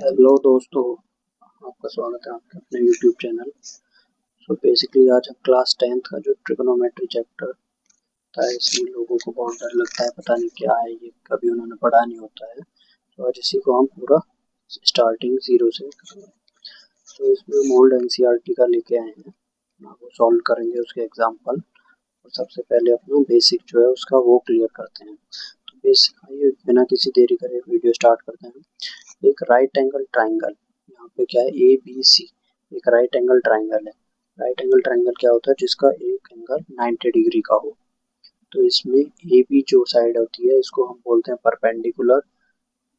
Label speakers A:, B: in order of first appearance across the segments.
A: Hello दोस्तों, आपका स्वागत है आपके अपने यूट्यूब चैनल। सो बेसिकली आज हम क्लास 10th का जो ट्रिग्नोमेट्री चैप्टर था, इसमें लोगों को बहुत डर लगता है, पता नहीं क्या है ये, कभी उन्होंने पढ़ा नहीं होता है। तो आज इसी को हम पूरा स्टार्टिंग जीरो से करेंगे। तो इसमें हम ओल्ड एनसीईआरटी का लेके आए हैं, वो सॉल्व करेंगे उसके एग्जाम्पल। और सबसे पहले अपना बेसिक जो है उसका वो क्लियर करते हैं। तो बेसिक आइए बिना किसी देरी करे वीडियो स्टार्ट करते हैं। एक राइट एंगल ट्राइंगल, यहाँ पे क्या है, ए बी सी, एक राइट एंगल ट्राइंगल है। राइट एंगल ट्राइंगल क्या होता है, जिसका एक एंगल 90 डिग्री का हो। तो इसमें ए बी जो साइड होती है इसको हम बोलते हैं परपेंडिकुलर,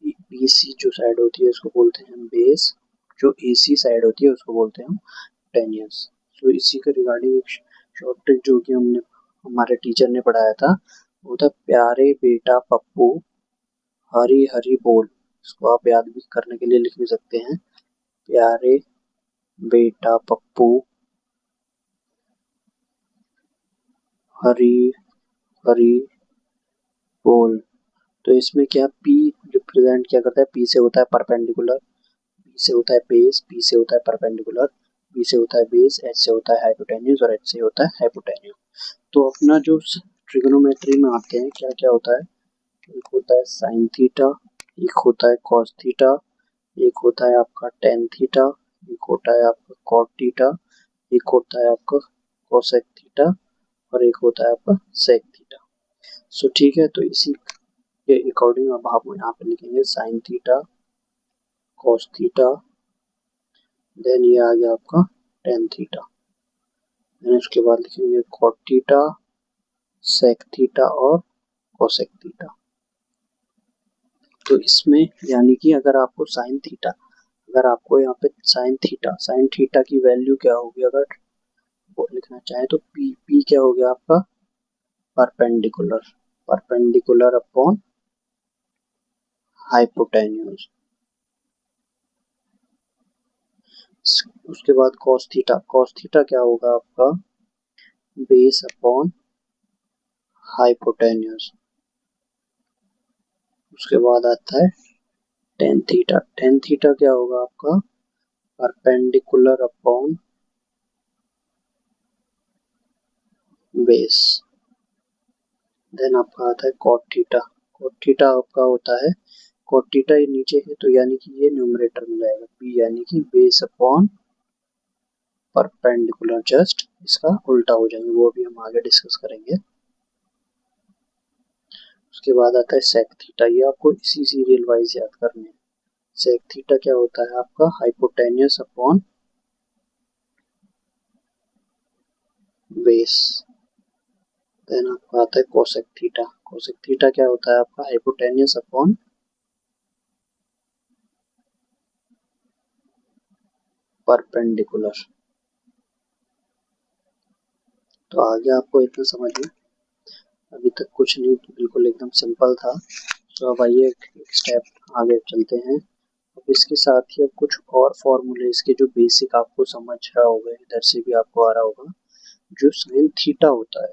A: बी सी जो साइड होती है इसको बोलते हैं बेस, जो ए सी साइड होती है उसको बोलते हैं हम टेनियस। तो इसी के रिगार्डिंग एक शॉर्ट ट्रिक जो कि हमने हमारे टीचर ने पढ़ाया था, वो था प्यारे बेटा पप्पू हरी हरी बोल। इसको आप याद भी करने के लिए लिख भी सकते हैं, प्यारे बेटा पप्पू हरी हरी बोल। तो इसमें क्या पी रिप्रेजेंट क्या करता है, पी से होता है परपेंडिकुलर, बी से होता है बेस, पी से होता है परपेंडिकुलर, बी से होता है बेस, एच से होता है हाइपोटेन्यूज और एच से होता है हाइपोटेन्यूज। तो अपना जो ट्रिग्नोमेट्री में आते हैं क्या क्या होता है, एक होता है साइन थीटा, एक होता है कॉस थीटा, एक होता है आपका टेन थीटा, एक होता है आपका कॉट थीटा, एक होता है आपका कोसेक थीटा और एक होता है आपका सेक थीटा। सो ठीक है, तो इसी के अकॉर्डिंग अब आप यहाँ पे लिखेंगे sine theta, cos theta, then ये आ गया आपका टेन थीटा, देन उसके बाद लिखेंगे कॉट थीटा, सेक थीटा और कोसेक थीटा। तो इसमें यानी कि अगर आपको साइन थीटा, अगर आपको यहाँ पे साइन थीटा की वैल्यू क्या होगी, अगर वो लिखना चाहे तो पी पी क्या हो गया आपका परपेंडिकुलर, परपेंडिकुलर अपॉन हाइपोटेन्यूज। उसके बाद कॉस थीटा, कॉस थीटा क्या होगा आपका बेस अपॉन हाइपोटेन्यूज। उसके बाद आता है टेन थीटा, टेन थीटा क्या होगा आपका परपेंडिकुलर अपॉन बेस। देन आपका आता है कॉट थीटा, कॉट थीटा आपका होता है, कॉट थीटा ये नीचे है तो यानी कि ये न्यूमरेटर में जाएगा, बी यानी कि बेस अपॉन परपेंडिकुलर, जस्ट इसका उल्टा हो जाएंगे, वो भी हम आगे डिस्कस करेंगे। उसके बाद आता है सेक थीटा, ये आपको इसी सीरियल वाइज याद करने हैं। सेक थीटा क्या होता है आपका हाइपोटेन्यूस अपॉन बेस। देन आपका आता है कोसेक थीटा, कोसेक थीटा क्या होता है आपका हाइपोटेन्यूस अपॉन परपेंडिकुलर। तो आगे आपको इतना समझ में, अभी तक कुछ नहीं, बिल्कुल एकदम सिंपल था। तो अब आइए एक स्टेप आगे चलते हैं। अब इसके साथ ही अब कुछ और फॉर्मूले इसके जो बेसिक आपको समझ रहा होगा, इधर से भी आपको आ रहा होगा। जो साइन थीटा होता है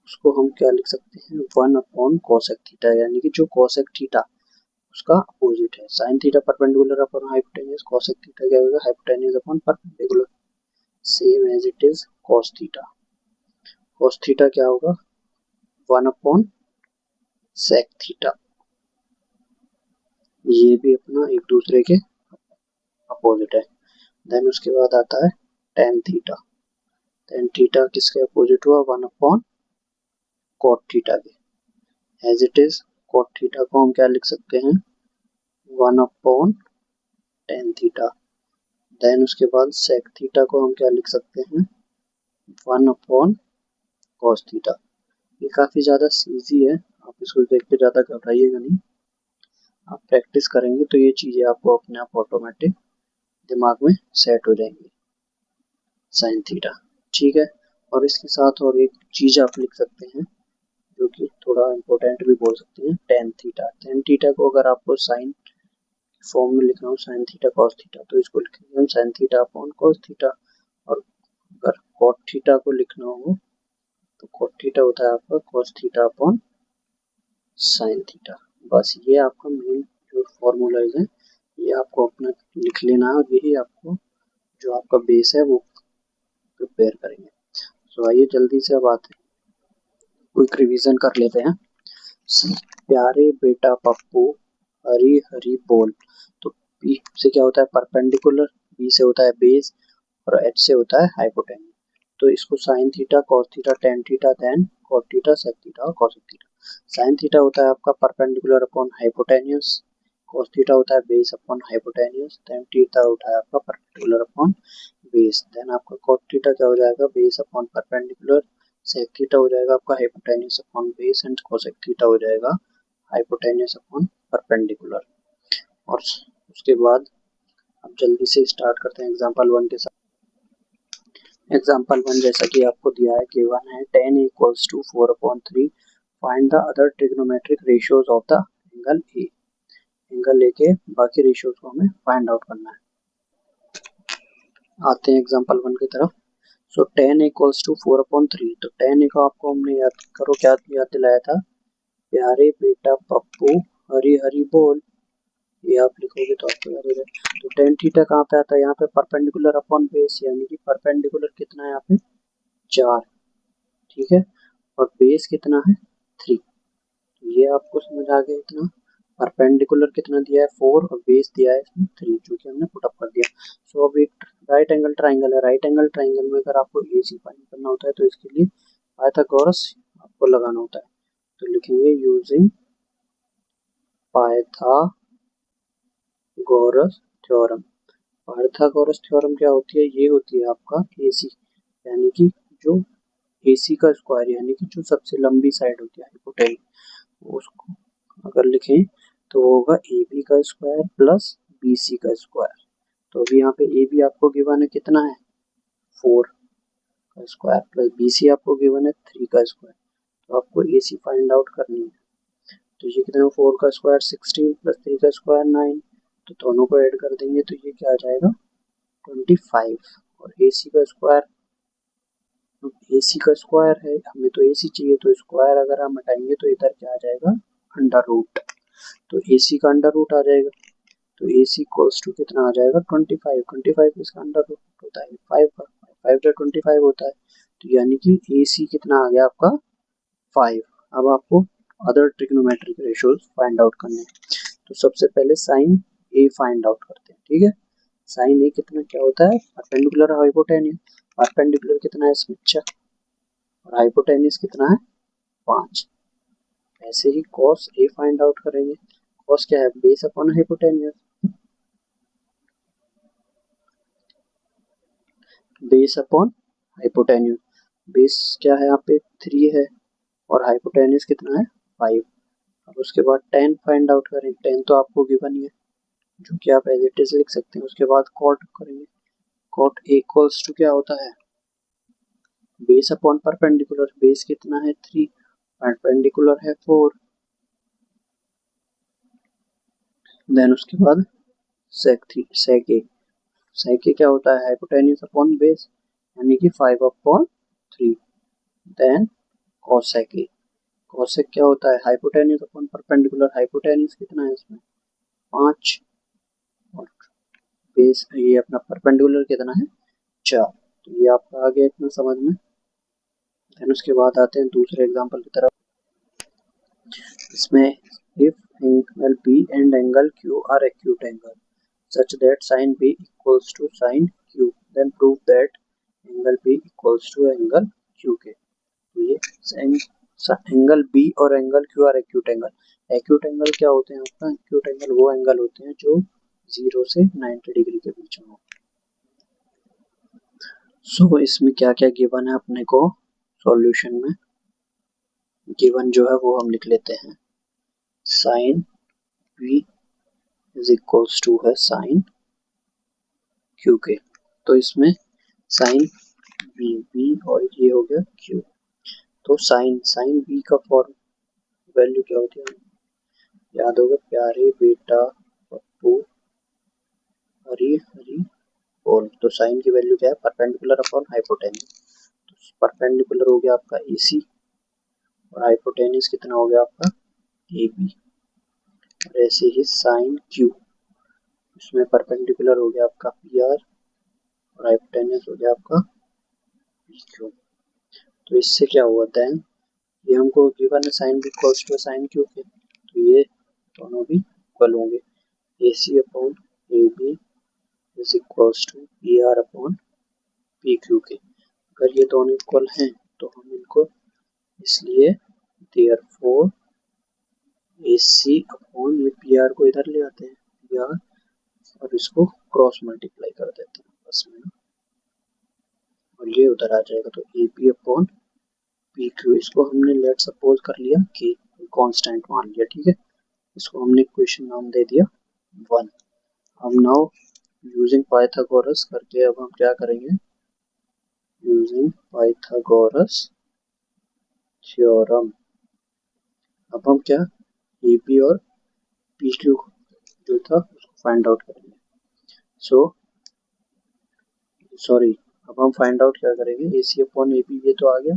A: उसको हम क्या लिख सकते हैं, वन अपॉन कोसेक थीटा, यानी कि जो कोसेक थीटा उसका अपोजिट है। Sine theta perpendicular upon hypotenuse, cosec theta क्या होगा hypotenuse upon perpendicular, same as it is cos theta. Cos theta क्या होगा वन अपॉन सेक थीटा, ये भी अपना एक दूसरे के अपोजिट है। देन उसके बाद आता है टेन थीटा, टेन थीटा किसके अपोजिट हुआ, वन अपॉन कॉट थीटा के, as it is cot theta को हम क्या लिख सकते हैं, one upon tan theta. Then उसके बाद सेक थीटा को हम क्या लिख सकते हैं, वन अपॉन कॉस थीटा। ये काफी ज्यादा इजी है, आप इसको देख के ज्यादा घबराइएगा नहीं, आप प्रैक्टिस करेंगे तो ये चीजें आपको अपने आप ऑटोमेटिक दिमाग में सेट हो जाएंगी। साइन थीटा ठीक है, और इसके साथ और एक चीज आप लिख सकते हैं जो कि थोड़ा इम्पोर्टेंट भी बोल सकते हैं, टेन थीटा। टेन थीटा को अगर आपको साइन फॉर्म में लिखना हो, साइन थीटा कॉस थीटा, तो इसको लिखेंगे हम sine theta upon cos theta. और अगर कॉट थीटा को लिखना हो तो कॉट थीटा होता है आपका cos theta upon sine theta. बस ये आपका मेन जो फॉर्मूलाइज हैं ये आपको अपना लिख लेना है और यही आपको जो आपका बेस है वो प्रिपेयर करेंगे। सो आइए जल्दी से अब आते हैं, क्विक रिवीजन कर लेते हैं। प्यारे बेटा पप्पू हरी हरी बोल। तो P से क्या होता है परपेंडिकुलर, B से होता है बेस और H से होता है हाइपोटेन्यूज। तो इसको sine theta cos theta tan theta then cot theta sec theta और कॉसेक थीटा। साइन थीटा होता है आपका perpendicular upon hypotenuse, cos theta होता है base upon hypotenuse, tan theta होता है आपका परपेंडिकुलर अपॉन बेस, देन आपका कॉट थीटा क्या हो जाएगा base upon perpendicular, sec theta हो जाएगा आपका hypotenuse upon base and cosec theta हो जाएगा हाइपोटेन्यूज अपॉन परपेंडिकुलर। और उसके बाद अब जल्दी से स्टार्ट करते हैं एग्जांपल 1 के साथ। एग्जाम्पल 1 जैसा कि आपको दिया है गिवन है tan equals to 4/3, find the other trigonometric ratios of the angle A. Angle A के बाकी रेशियोज को हमें फाइंड आउट करना है। आते हैं एग्जाम्पल 1 की तरफ। सो tan इक्वल्स टू 4/3, तो tan ए को आपको हमने याद करो क्या याद दिलाया था, प्यारे बेटा पप्पू हरी हरी बोल, ये आप लिखोगे तो आपको याद हो जाएगा। तो टेन थीटा कहाँ पे आता है, यहाँ पे परपेंडिकुलर अपॉन बेस, यानी कि परपेंडिकुलर कितना है यहाँ पे 4, ठीक है, और बेस कितना है 3। ये आपको समझ आ गया इतना। परपेंडिकुलर कितना दिया है 4 और बेस दिया है इसमें 3, जो कि हमने पुट अप कर दिया। सो अब एक राइट एंगल ट्राइंगल है, राइट एंगल ट्राइंगल में अगर आपको एसी फाइंड करना होता है तो इसके लिए पाइथागोरस आपको लगाना होता है। तो लिखेंगे using Pythagoras theorem. Pythagoras theorem क्या होती है, ये होती है आपका एसी, यानी कि जो एसी का स्क्वायर, यानी कि जो सबसे लंबी साइड होती है हाइपोटेन्यूज, उसको अगर लिखें तो होगा ए बी का स्क्वायर प्लस बी सी का स्क्वायर। तो अभी यहाँ पे ए बी आपको गिवन है कितना है 4 का स्क्वायर प्लस बी सी आपको गिवन है 3 का स्क्वायर। तो आपको ए सी फाइंड आउट करनी है। तो ये कितना 4 का स्क्वायर 16 प्लस 3 का स्क्वायर 9, तो दोनों को ऐड कर देंगे तो ये क्या आ जाएगा 25। और ए सी का स्क्वायर, एसी का स्क्वायर है हमें तो एसी चाहिए, तो स्क्वायर अगर हम हटाएंगे तो इधर क्या आ जाएगा अंडर रूट, तो एसी का अंडर रूट आ जाएगा। तो एसी इक्वल्स टू कितना आ जाएगा 25, 25 इसका अंडर रूट होता है 5 का, 5 का 25 होता है, तो यानी कि एसी कितना आ गया आपका 5। अब आपको other trigonometric ratios find out करने हैं। तो सबसे पहले साइन ए फाइंड आउट करते हैं, ठीक है। साइन ए कितना क्या होता है परपेंडिकुलर हाइपोटेन्यूज, परपेंडिकुलर कितना है इसमें 6 और हाइपोटेन्यूज कितना है 5। ऐसे ही कॉस ए फाइंड आउट करेंगे, कॉस क्या है base upon hypotenuse, base upon hypotenuse, base क्या है यहाँ पे 3 है और हाइपोटेन्यूज कितना है 5। अब उसके बाद टेन फाइंड आउट करें, टेन तो आपको गिवन ही है जो कि आप एज इट इज लिख सकते हैं। उसके बाद कॉट करेंगे, कॉट ए इक्वल्स टू क्या होता है बेस अपॉन परपेंडिकुलर, बेस कितना है 3, परपेंडिकुलर है 4, देन उसके बाद सेक ए, सेक ए क्या होता है हाइपोटेन्यूज अपॉन बेस, यानी कि 5/3, देन कॉसेक ए, कॉसेक क्या होता है हाइपोटेन्यूज अपॉन परपेंडिकुलर, हाइपोटेन्यूज कितना है इसमें 5 और बेस ये अपना परपेंडिकुलर कितना है 4। तो ये आपका आ गया इतना समझ में। देन उसके बाद आते हैं दूसरे एग्जांपल की तरफ। इसमें if angle B and angle Q are acute angle such that sin B equals to sin Q, then prove that angle B equals to angle QK। तो ये एंगल B और angle Q are acute angle. Acute angle क्या होते हैं आपका, acute angle वो angle होते हैं जो 0 से 90 डिग्री के बीच में हो। सो इसमें क्या क्या गिवन है अपने को सॉल्यूशन में, गिवन जो है वो हम लिख लेते हैं। Sine V is equals to है साइन क्यू के, तो इसमें साइन बी और ये हो गया क्यू। तो साइन बी का फॉर्म वैल्यू क्या होती है याद होगा, प्यारे बेटा पप्पू हरी हरी बोल। तो साइन की वैल्यू क्या है परपेंडिकुलर अपॉन हाइपोटेन्यूज, तो परपेंडिकुलर हो गया आपका एसी और हाइपोटेन्यूज कितना हो गया आपका ए बी, और वैसे ही साइन क्यू, इसमें परपेंडिकुलर हो गया आपका पी आर और हाइपोटेन्यूस हो गया आपका पी क्यू। तो इससे क्या होता है, ये हमको गिवन है sine B equals to sine Q के, तो ये दोनों भी इक्वल होंगे। A C upon A B is equals to P R upon P Q K. अगर ये दोनों इक्वल हैं तो हम इनको इसलिए देयरफॉर ए सी अपॉन ये पी आर को इधर ले आते हैं पी आर और इसको क्रॉस मल्टीप्लाई कर देते हैं बस में, और ये उधर आ जाएगा। तो A P upon P Q, इसको हमने लेट सपोज कर लिया कि कांस्टेंट मान लिया, ठीक है। इसको हमने इक्वेशन नाम दे दिया 1। अब नाउ यूजिंग पाइथागोरस करके अब हम क्या करेंगे, यूजिंग पाइथागोरस थ्योरम अब हम क्या ए पी और पी क्यू जो था उसको फाइंड आउट करेंगे। अब हम फाइंड आउट क्या करेंगे, ए सी अपॉन ए बी, ये तो आ गया,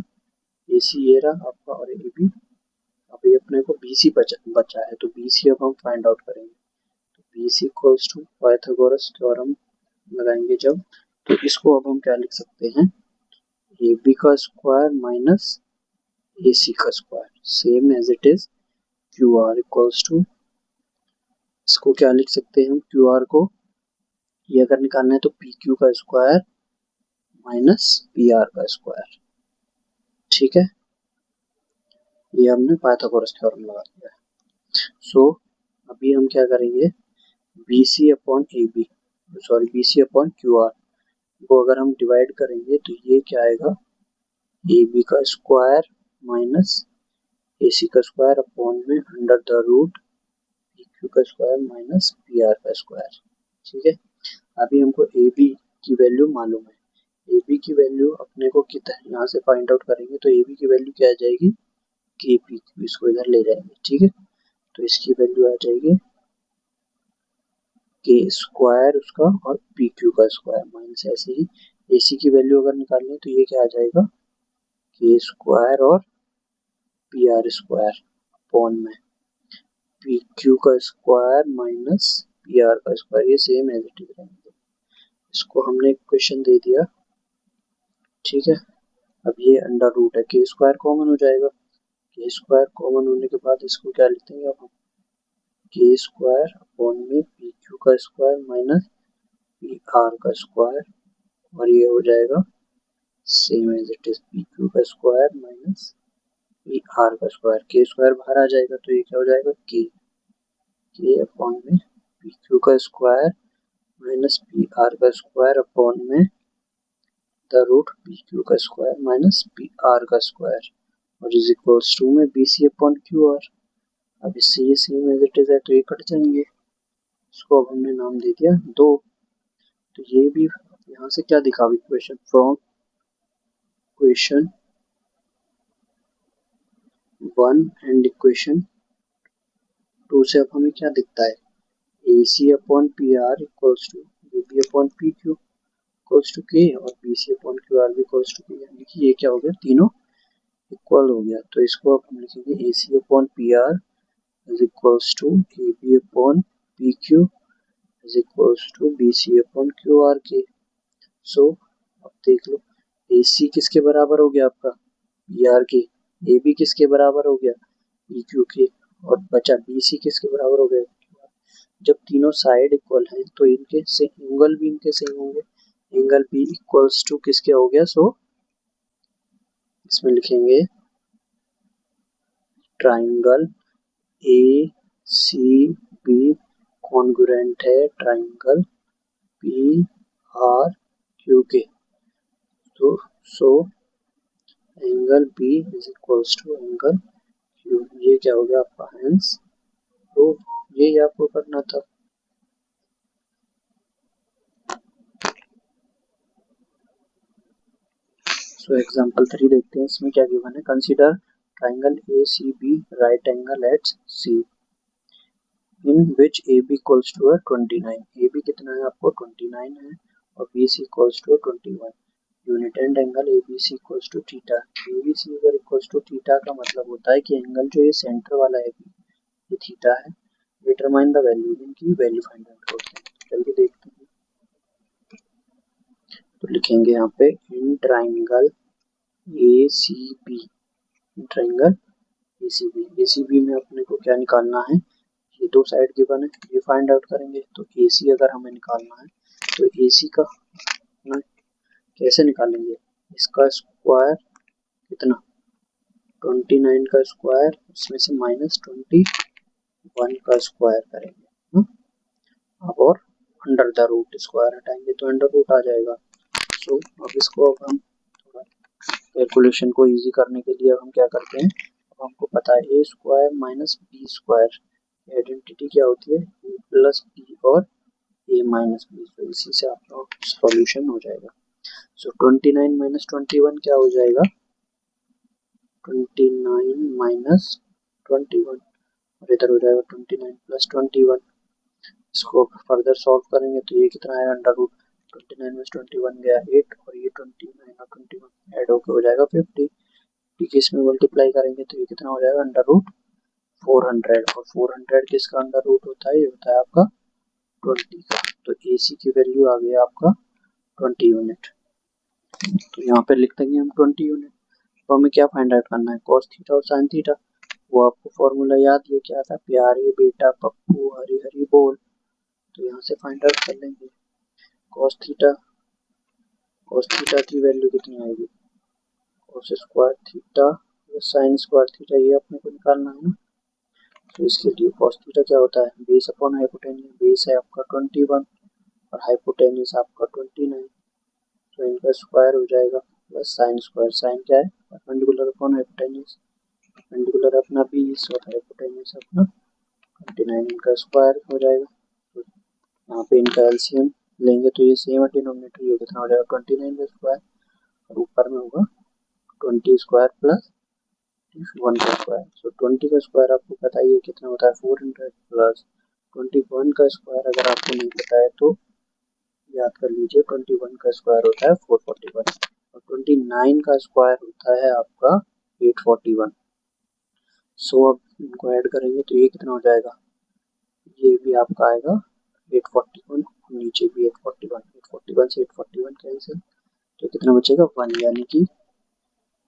A: ए सी ये रहा आपका और ए बी। अब ये अपने को बी सी बचा है, तो बी सी अब हम फाइंड आउट करेंगे। तो B C equals to Pythagoras theorem लगाएंगे जब, तो इसको अब हम क्या लिख सकते हैं, ए बी का स्क्वायर माइनस ए सी का square, same as it is Q R equals to, इसको क्या लिख सकते हैं हम, क्यू आर को ये अगर निकालना है तो पी क्यू का स्क्वायर माइनस पी आर का स्क्वायर, ठीक है। ये हमने पाइथागोरस थ्योरम लगा दिया है। सो अभी हम क्या करेंगे, B C upon A B, sorry B C upon Q R को अगर हम डिवाइड करेंगे तो ये क्या आएगा, ए बी का स्क्वायर माइनस ए सी का स्क्वायर अपॉन में under the root P Q का स्क्वायर माइनस पी आर का स्क्वायर, ठीक है। अभी हमको ए बी की वैल्यू मालूम है, ए बी की वैल्यू अपने को कितना यहाँ से फाइंड आउट करेंगे, तो ए बी की वैल्यू क्या आ जाएगी, के पी क्यू, इसको इधर ले जाएंगे, ठीक है। तो इसकी वैल्यू आ जाएगी के स्क्वायर उसका और पी क्यू का स्क्वायर माइनस, ऐसे ही ए सी की वैल्यू अगर निकालें तो ये क्या आ जाएगा, के स्क्वायर और पी आर स्क्वायर अपॉन में पी क्यू का स्क्वायर माइनस पी आर का स्क्वायर, ये सेम एज इट इज रहेंगे। इसको हमने इक्वेशन दे दिया, ठीक है। अब ये अंडर रूट है, के स्क्वायर कॉमन हो जाएगा, के स्क्वायर कॉमन होने के बाद इसको क्या लिखते हैं, अब हम के स्क्वायर अपॉन में पी क्यू का स्क्वायर माइनस पी आर का स्क्वायर, और ये हो जाएगा same as it is P Q का स्क्वायर माइनस पी आर का स्क्वायर, के स्क्वायर बाहर आ जाएगा तो ये क्या हो जाएगा, के अपॉन में पी क्यू का स्क्वायर माइनस पी आर का स्क्वायर अपॉन में द रूट पी क्यू का स्क्वायर माइनस पी आर का स्क्वायर, और इज इक्वल्स टू में B C upon Q R. अब इससे ये सेम एज इट इज है तो ये कट जाएंगे, इसको अब हमने नाम दे दिया 2। तो ये भी यहाँ से क्या दिखा, equation from equation 1 and equation 2 से अब हमें क्या दिखता है, A C upon P R equals to A B upon P Q equals to K, और B C upon Q R भी इक्वल्स टू के, यानी कि ये क्या हो गया, तीनों इक्वल हो गया। तो इसको अब हम लिखेंगे A C upon P R is equals to A B upon P Q is equals to B C upon Q R K. So अब देख लो, ए सी किसके बराबर हो गया आपका, पी आर के, ए बी किसके बराबर हो गया, पी क्यू के, और बचा बी सी किसके बराबर हो गया। जब तीनों साइड इक्वल हैं तो इनके से एंगल भी इनके सेम होंगे, एंगल बी इक्वल्स टू किसके हो गया, सो इसमें लिखेंगे triangle A C B congruent है ट्राइंगल पी आर क्यू के, तो so angle B is equals to angle Q, ये क्या हो गया आपका हेंस, तो ये आपको करना था। सो एग्जांपल 3 देखते हैं, इसमें क्या गिवन है, consider triangle A C B right angle at C in which A B equals to 29, A B कितना है आपको 29 है, और B C equals to 21, unit and angle A B C equals to theta. A B C अगर equals to theta का मतलब होता है कि एंगल जो ये सेंटर वाला है ये थीटा है, डिटरमाइन द वैल्यू, इनकी वैल्यू फाइंड आउट करते हैं। जल्दी देखते हैं। तो लिखेंगे यहाँ पे in triangle ACB, triangle ACB में अपने को क्या निकालना है, ये दो साइड गिवन है, ये फाइंड आउट करेंगे। तो AC अगर हमें निकालना है तो AC का ना कैसे निकालेंगे, इसका स्क्वायर कितना 29 का स्क्वायर, उसमें से -21 का स्क्वायर करेंगे। अब और अंडर द रूट स्क्वायर हटाएंगे तो अंडर रूट आ जाएगा। सो अब इसको अब हम थोड़ा कैलकुलेशन को इजी करने के लिए अब हम क्या करते हैं, अब हमको पता है A square minus B square, identity क्या होती है ए प्लस बी और ए माइनस बी। तो इसी से आपका सॉल्यूशन हो जाएगा। सो 29 माइनस 21 क्या हो जाएगा, 29 माइनस 21, और इधर हो जाएगा 29 प्लस 21। इसको फर्दर सॉल्व करेंगे तो ये कितना है, अंडर रूट 29 में 21 गया 8, और ये 29 और 21 ऐड होकर हो जाएगा 50। ठीक है, इसमें मल्टीप्लाई करेंगे तो ये कितना हो जाएगा, अंडर रूट 400, और 400 किसका अंडर रूट होता है, ये होता है आपका 20 का। तो AC की वैल्यू आ गई आपका 20 यूनिट। तो यहाँ पे लिख देंगे हम 20 यूनिट। तो हमें क्या फाइंड आउट करना है, कॉस थीटा और साइन थीटा। वो आपको फॉर्मूला याद, ये क्या था, प्यारे बेटा पप्पू हरी हरी बोल। तो यहाँ से फाइंड आउट कर लेंगे कॉस थीटा की वैल्यू कितनी आएगी, cos square theta plus sine square theta, ये अपने को निकालना है ना। तो इसके लिए कॉस थीटा क्या होता है, बेस अपॉन हाइपोटेन्यूज, बेस है आपका 21 और हाइपोटेन्यूज आपका 29, तो इनका स्क्वायर हो जाएगा प्लस साइन स्क्वायर, साइन क्या है परपेंडिकुलर अपॉन हाइपोटेन्यूज, परपेंडिकुलर अपना 20 और हाइपोटेन्यूज अपना 29, इनका स्क्वायर हो जाएगा। तो यहाँ पे इनका एलसीएम लेंगे तो ये सेम डिनोमिनेटर, ये कितना हो जाएगा 29 का स्क्वायर, और ऊपर में होगा 20 स्क्वायर प्लस 1 का स्क्वायर। सो 20 का स्क्वायर आपको पता ही है कितना होता है 400, प्लस 21 का स्क्वायर अगर आपको नहीं पता है तो याद कर लीजिए, 21 का स्क्वायर होता है 441, और 29 का स्क्वायर होता है आपका 841। सो अब इनको ऐड करेंगे तो ये कितना हो जाएगा, ये भी आपका आएगा 841, नीचे भी 841, 841 से 841 कैंसिल, तो कितना बचेगा 1, यानी कि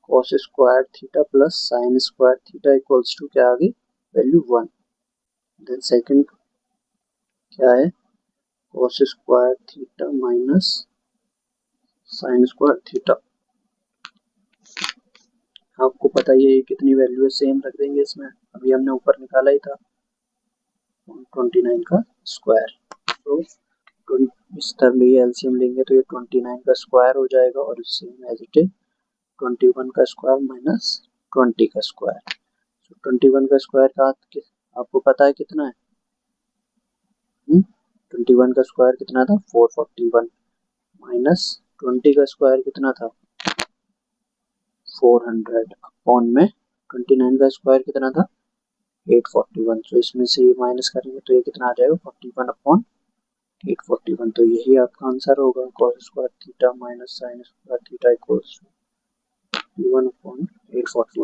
A: cos square theta plus sine square theta equals to क्या आ गई, वैल्यू 1। देन सेकंड क्या है, cos square theta minus sine square theta, आपको पता ही है कितनी वैल्यू है, सेम रख देंगे इसमें, अभी हमने ऊपर निकाला ही था 29 का स्क्वायर। तो इस तरह में ये एलसीएम लेंगे तो ये 29 का स्क्वायर हो जाएगा, और सेम एज इट इज 21 का स्क्वायर माइनस 20 का स्क्वायर। 21 का स्क्वायर का आपको पता है कितना है, 21 का स्क्वायर कितना था 441, माइनस 20 का स्क्वायर कितना था 400, अपॉन में 29 का स्क्वायर कितना था 841। तो इसमें से ये माइनस करेंगे तो ये कितना आ जाएगा 41 अपॉन 841। तो यही आपका आंसर होगा, cos square theta minus sine square theta equals to 1 upon 841।